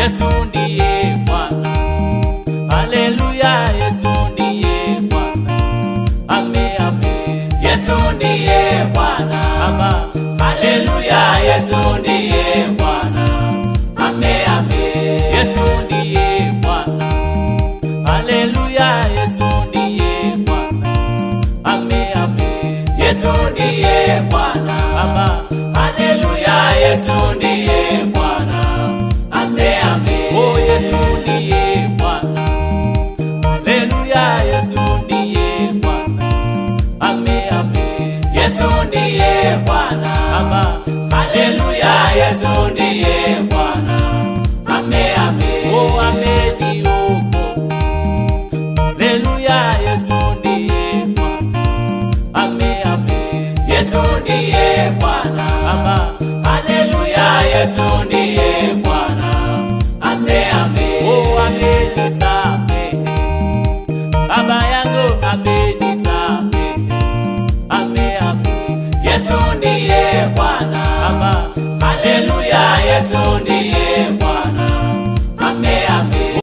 Yesu ndiye Bwana. Haleluya, Yesu ndiye Bwana. Ame, ame. Yesu ndiye Bwana. Ama. Haleluya, Yesu ndiye Bwana. Ame, ame. Yesu ndiye Bwana. Haleluya, Yesu ndiye Bwana. Ame, ame. Yesu ndiye Bwana. Ama. Haleluya, Yesu ndiye Bwana. Ame, ame. Oh, Yesu ndiye Bwana. Haleluya, Yesu ndiye Bwana. Ame, ame. Yesu ndiye Bwana. Ama. Haleluya, Yesu ndiye Bwana. Ame, ame. Oh, ameniokoa. Haleluya, Yesu ndiye Bwana. Ame, ame. Yesu ndiye Bwana. Ama. Haleluya, Yesu ndiye Bwana. Ame, ame. Oh, amenisamehe. Baba yangu amenisamehe. Ame, ame. Yesu ndiye Bwana. Ama. Haleluya, Yesu ndiye